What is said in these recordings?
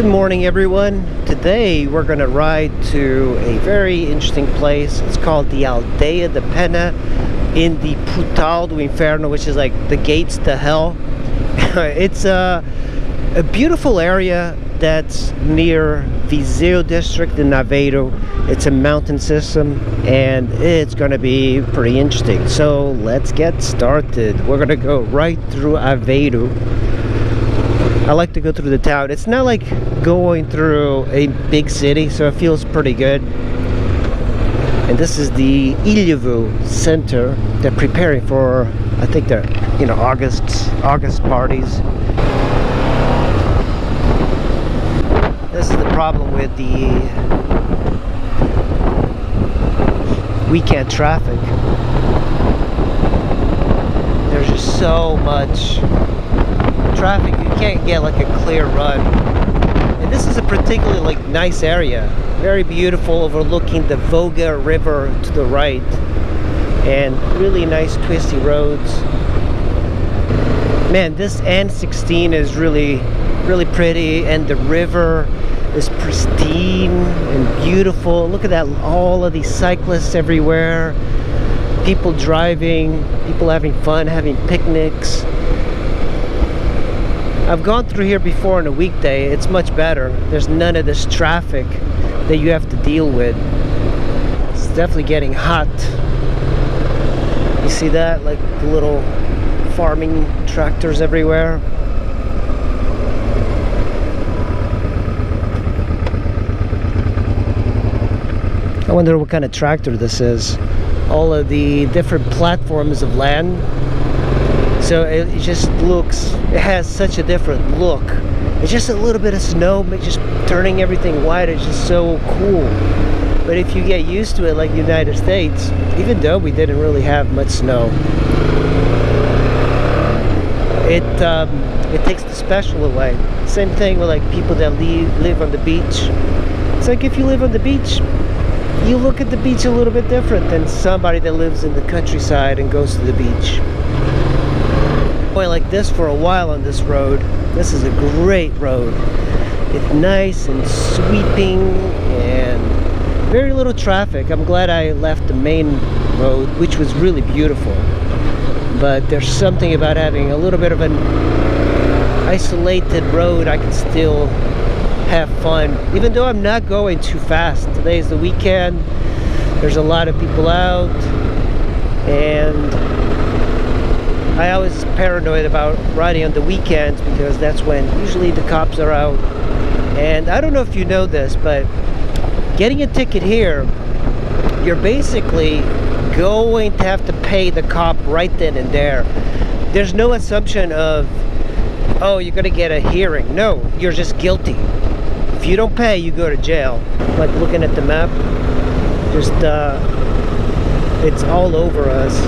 Good morning, everyone. Today we're going to ride to a very interesting place. It's called the Aldeia de Pena in the Portal do Inferno, which is like the gates to hell. It's a beautiful area that's near Viseu district in Aveiro. It's a mountain system and it's going to be pretty interesting. So let's get started. We're going to go right through Aveiro. I like to go through the town. It's not like going through a big city, so it feels pretty good. And this is the Ilhavo Center. They're preparing for, I think they're, August parties. This is the problem with the weekend traffic. There's just so much traffic, you can't get like a clear run. And this is a particularly nice area, very beautiful, overlooking the Voga River to the right, and really nice twisty roads. Man, this N16 is really pretty, and the river is pristine and beautiful. Look at that, all of these cyclists everywhere, people driving, people having fun, having picnics. I've gone through here before on a weekday. It's much better. There's none of this traffic that you have to deal with. It's definitely getting hot. You see that? Like the little farming tractors everywhere. I wonder what kind of tractor this is. All of the different platforms of land. So it just looks, it has such a different look. It's just a little bit of snow, just turning everything white. It's just so cool. But if you get used to it, like the United States, even though we didn't really have much snow, it takes the special away. Same thing with like people that live on the beach. It's like if you live on the beach, you look at the beach a little bit different than somebody that lives in the countryside and goes to the beach. Going like this for a while on this road. This is a great road. It's nice and sweeping and very little traffic. I'm glad I left the main road, which was really beautiful. But there's something about having a little bit of an isolated road. I can still have fun, even though I'm not going too fast. Today is the weekend. There's a lot of people out, and I always paranoid about riding on the weekends because that's when usually the cops are out. And I don't know if you know this, but getting a ticket here, you're basically going to have to pay the cop right then and there. There's no assumption of, oh, you're gonna get a hearing. No, you're just guilty. If you don't pay, you go to jail. Like looking at the map, just it's all over us.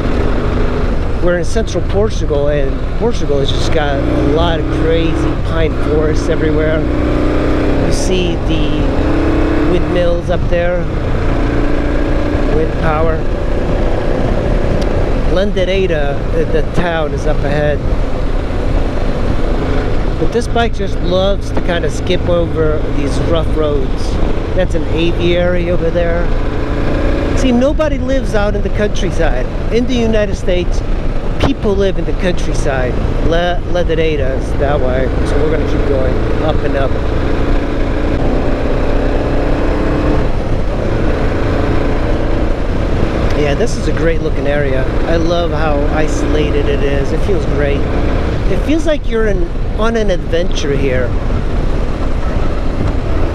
We're in central Portugal, and Portugal has just got a lot of crazy pine forests everywhere. You see the windmills up there, wind power. Lendereira, the town, is up ahead. But this bike just loves to kind of skip over these rough roads. That's an aviary over there. See, nobody lives out in the countryside. In the United States, people live in the countryside. Lendereira is that way. So we're going to keep going up and up. Yeah, this is a great looking area. I love how isolated it is. It feels great. It feels like you're on an adventure here.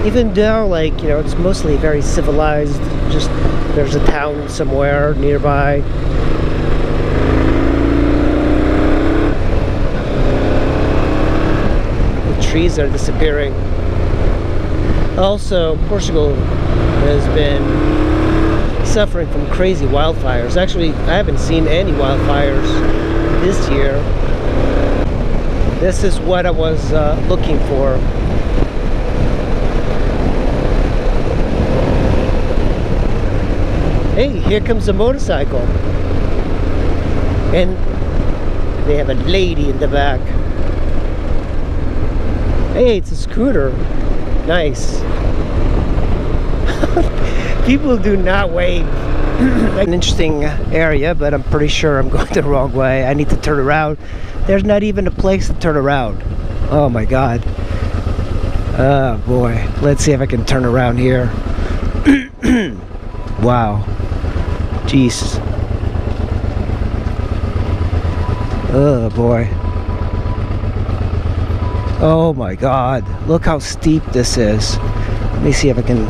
Even though, it's mostly very civilized. Just there's a town somewhere nearby. The trees are disappearing. Also, Portugal has been suffering from crazy wildfires. Actually, I haven't seen any wildfires this year. This is what I was looking for. Hey, here comes a motorcycle. And they have a lady in the back. Hey, it's a scooter. Nice. People do not wave. An interesting area, but I'm pretty sure I'm going the wrong way. I need to turn around. There's not even a place to turn around. Oh my god. Oh boy. Let's see if I can turn around here. Wow. Jeez. Oh boy. Oh my god. Look how steep this is. Let me see if I can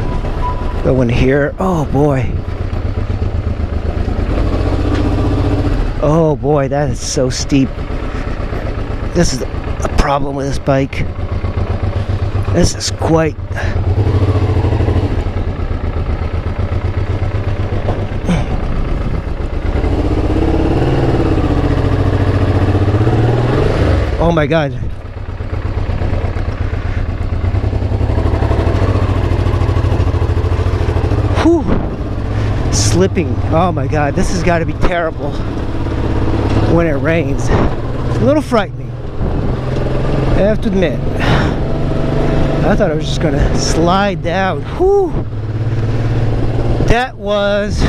go in here. Oh boy. Oh boy, that is so steep. This is a problem with this bike. This is quite... Oh my god. Whew. Slipping. Oh my god, this has got to be terrible when it rains. It's a little frightening, I have to admit. I thought I was just gonna slide down. Whew. That was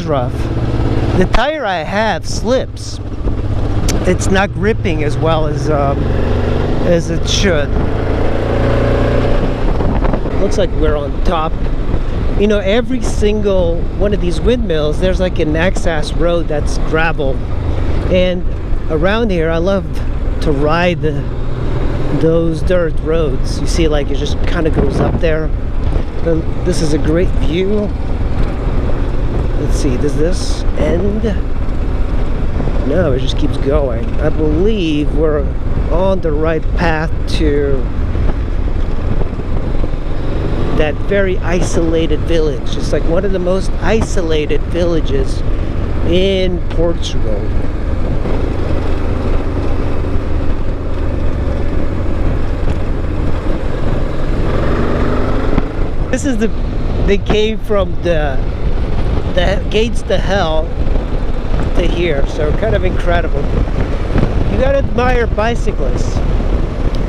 rough. The tire I have slips. It's not gripping as well as it should. Looks like we're on top. You know, every single one of these windmills, there's like an access road that's gravel. And around here, I love to ride those dirt roads. You see, like, it just kind of goes up there. And this is a great view. Let's see, does this end? No, it just keeps going. I believe we're on the right path to that very isolated village. It's like one of the most isolated villages in Portugal. This is they came from the gates to hell to here, so kind of incredible. You gotta admire bicyclists.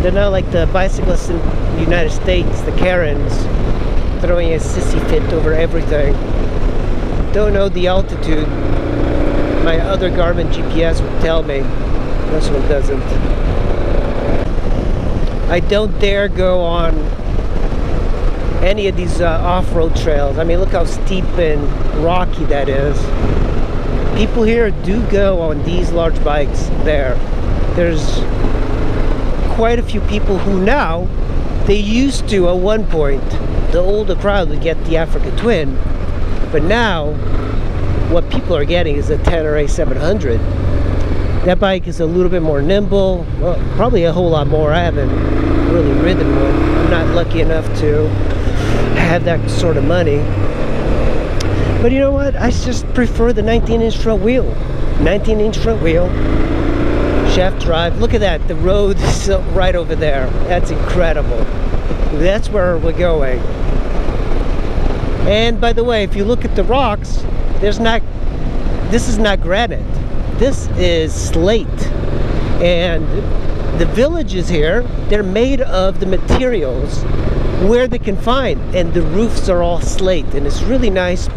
They're not like the bicyclists in the United States, the Karens, throwing a sissy fit over everything. Don't know the altitude. My other Garmin GPS would tell me. This one doesn't. I don't dare go on any of these off-road trails. I mean, look how steep and rocky that is. People here do go on these large bikes there. There's quite a few people who now, they used to at one point, the older crowd would get the Africa Twin, but now what people are getting is a 10 or a 700. That bike is a little bit more nimble, well, probably a whole lot more. I haven't really ridden one. I'm not lucky enough to have that sort of money. But you know what? I just prefer the 19-inch front wheel. 19-inch front wheel, shaft drive. Look at that. The road is right over there. That's incredible. That's where we're going. And by the way, if you look at the rocks, this is not granite. This is slate. And the villages here, they're made of the materials where they can find. And the roofs are all slate. And it's really nice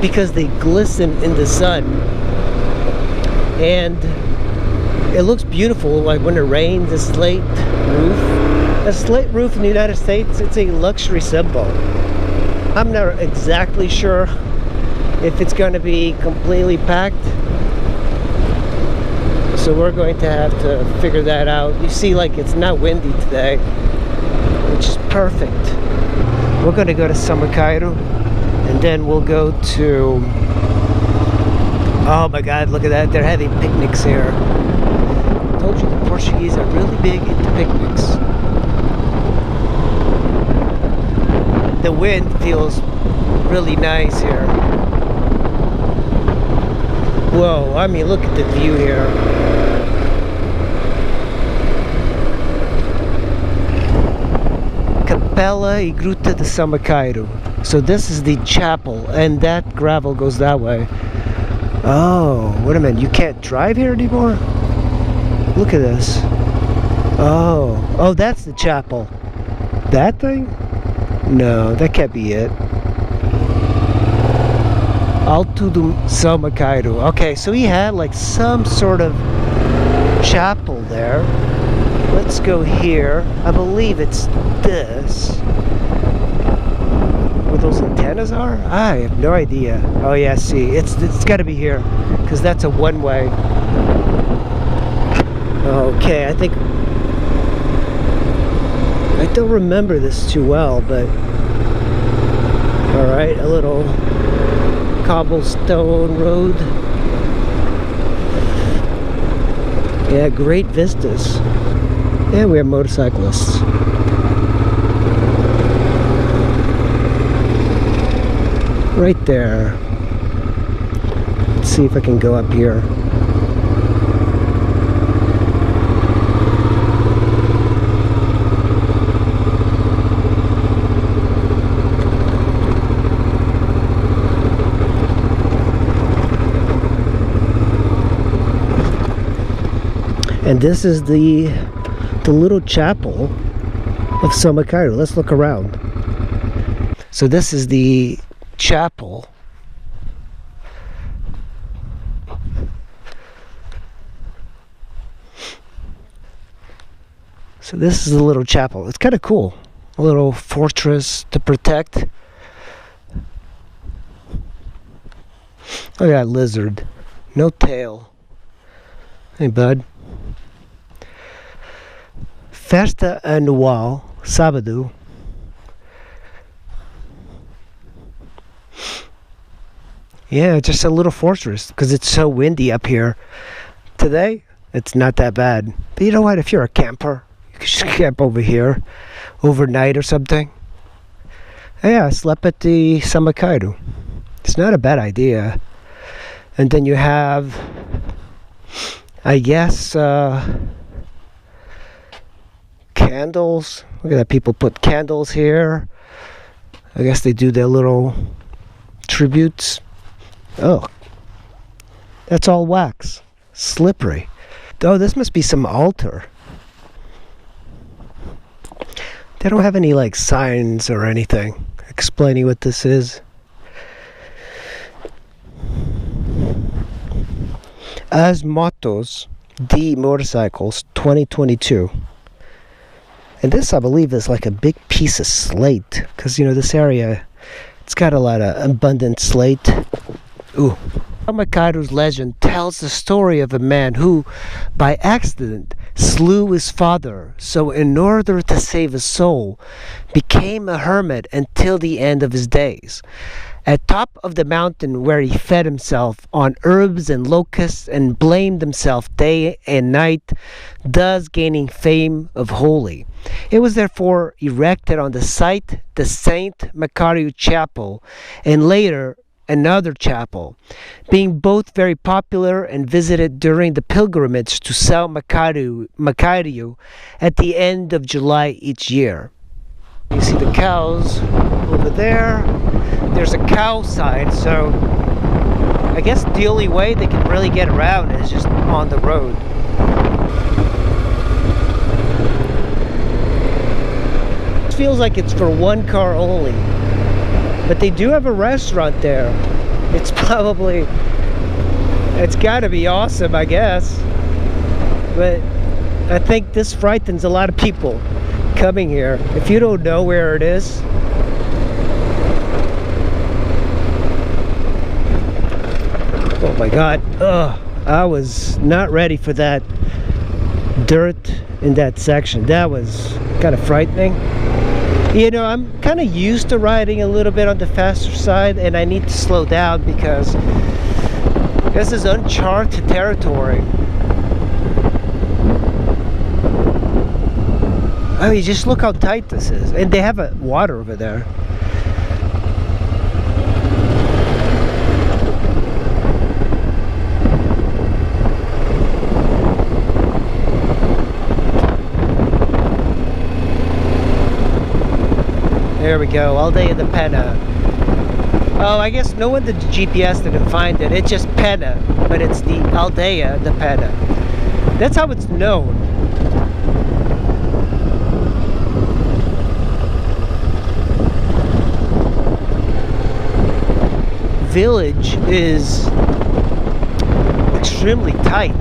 because they glisten in the sun. And it looks beautiful, like when it rains, a slate roof. A slate roof in the United States, it's a luxury symbol. I'm not exactly sure if it's going to be completely packed. So we're going to have to figure that out. You see, like, it's not windy today, which is perfect. We're going to go to Macairo, and then we'll go to... Oh my god, look at that. They're having picnics here. I told you the Portuguese are really big into picnics. The wind feels really nice here. Whoa, I mean, look at the view here. Capella e Gruta de Macairo. So this is the chapel, and that gravel goes that way. Oh, wait a minute, you can't drive here anymore? Look at this. Oh, that's the chapel. That thing? No, that can't be it. Alto do São Macairo. Okay, so he had like some sort of chapel there. Let's go here. I believe it's this. Where those antennas are? I have no idea. Oh yeah, see, it's got to be here, because that's a one-way. Okay, I think I don't remember this too well, but all right, a little cobblestone road. Yeah, great vistas. Yeah, we are motorcyclists. Right there. Let's see if I can go up here. And this is the little chapel of São Macairo. Let's look around. So this is the chapel. So this is the little chapel. It's kind of cool. A little fortress to protect. Oh yeah, lizard. No tail. Hey bud. Festa Anual, Sábado. Yeah, just a little fortress, because it's so windy up here. Today, it's not that bad. But you know what? If you're a camper, you can just camp over here overnight or something. Yeah, I slept at the São Macairo. It's not a bad idea. And then you have, I guess, candles. Look at that, people put candles here. I guess they do their little tributes. Oh, that's all wax. Slippery. Oh, this must be some altar. They don't have any like signs or anything explaining what this is. As Motos de Motorcycles 2022. And this, I believe, is like a big piece of slate, because, you know, this area, it's got a lot of abundant slate. Ooh. Macairo's legend tells the story of a man who, by accident, slew his father, so in order to save his soul, became a hermit until the end of his days. At top of the mountain, where he fed himself on herbs and locusts and blamed himself day and night, thus gaining fame of holy. It was therefore erected on the site the Saint Macairo Chapel, and later another chapel, being both very popular and visited during the pilgrimage to São Macairo at the end of July each year. You see the cows over there. There's a cow sign, so I guess the only way they can really get around is just on the road. It feels like it's for one car only, but they do have a restaurant there. It's gotta be awesome, I guess, but I think this frightens a lot of people coming here. If you don't know where it is, oh my god, I was not ready for that dirt in that section. That was kind of frightening. You know, I'm kind of used to riding a little bit on the faster side, and I need to slow down because this is uncharted territory. I mean, just look how tight this is. And they have water over there. There we go, Aldeia de Pena. Oh, I guess no one did the GPS didn't find it. It's just Pena, but it's the Aldeia de Pena. That's how it's known. village is extremely tight.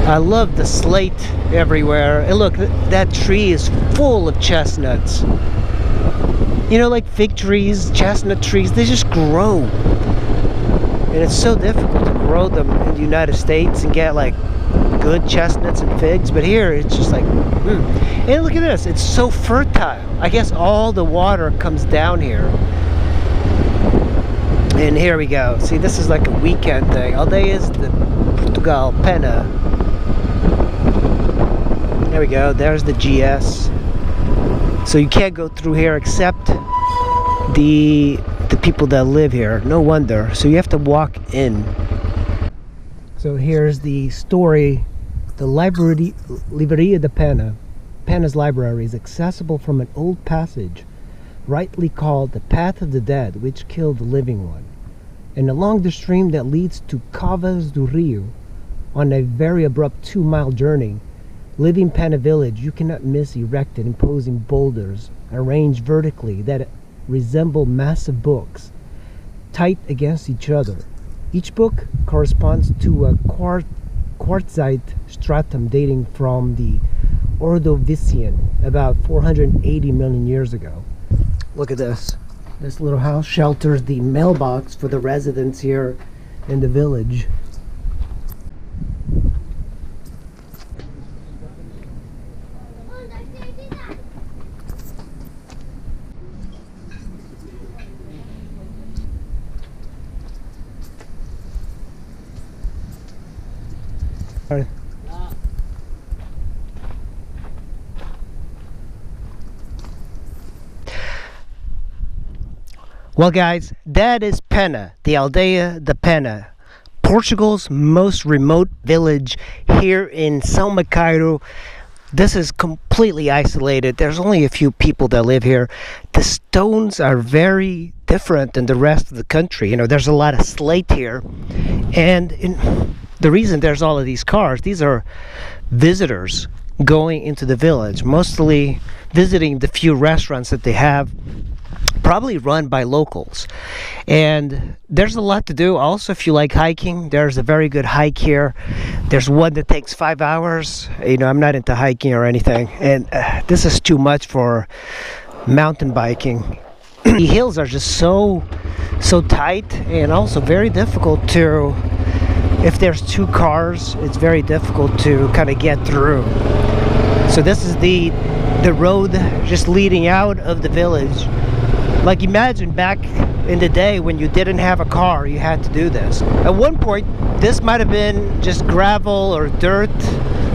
I love the slate everywhere. And look, that tree is full of chestnuts. You know, like fig trees, chestnut trees, they just grow. And it's so difficult to grow them in the United States and get like good chestnuts and figs. But here, it's just like, And look at this, it's so fertile. I guess all the water comes down here. And here we go. See, this is like a weekend thing. Aldeias de Portugal, Pena. There we go, there's the GS. So you can't go through here except the people that live here. No wonder. So you have to walk in. So here's the story. The Livraria de Pena. Pena's library is accessible from an old passage, rightly called the Path of the Dead, which killed the living one. And along the stream that leads to Covas do Rio, on a very abrupt 2-mile journey, living Pena village, you cannot miss erected imposing boulders arranged vertically that resemble massive books tight against each other. Each book corresponds to a quartzite stratum dating from the Ordovician, about 480 million years ago. Look at this. This little house shelters the mailbox for the residents here in the village. Well guys, that is Pena, the Aldeia de Pena, Portugal's most remote village here in São Macairo. This is completely isolated. There's only a few people that live here. The stones are very different than the rest of the country. You know, there's a lot of slate here. And the reason there's all of these cars, these are visitors going into the village, mostly visiting the few restaurants that they have, probably run by locals. And there's a lot to do. Also, if you like hiking, there's a very good hike here. There's one that takes 5 hours. You know, I'm not into hiking or anything, and this is too much for mountain biking. The hills are just so tight, and also very difficult to, if there's 2 cars, it's very difficult to kind of get through. So this is the road just leading out of the village. Like, imagine back in the day when you didn't have a car, you had to do this. At one point, this might have been just gravel or dirt,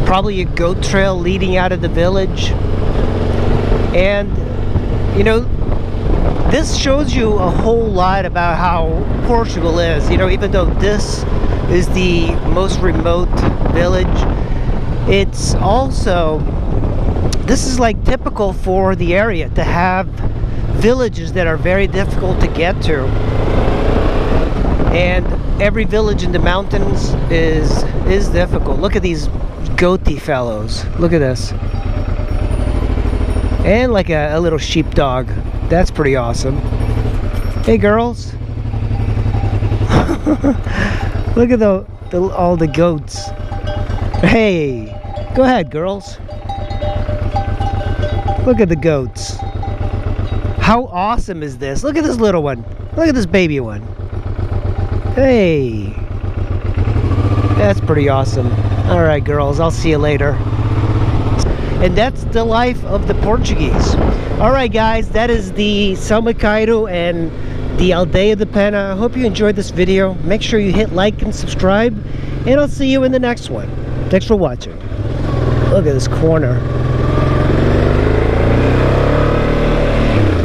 probably a goat trail leading out of the village. And, you know, this shows you a whole lot about how Portugal is. You know, even though this is the most remote village, it's also, this is like typical for the area to have villages that are very difficult to get to. And every village in the mountains is difficult. Look at these goatee fellows. Look at this. And like a little sheepdog. That's pretty awesome. Hey girls. Look at all the goats. Hey, go ahead girls. Look at the goats. How awesome is this? Look at this little one. Look at this baby one. Hey. That's pretty awesome. Alright girls, I'll see you later. And that's the life of the Portuguese. Alright guys, that is the São Macairo and the Aldeia de Pena. I hope you enjoyed this video. Make sure you hit like and subscribe. And I'll see you in the next one. Thanks for watching. Look at this corner.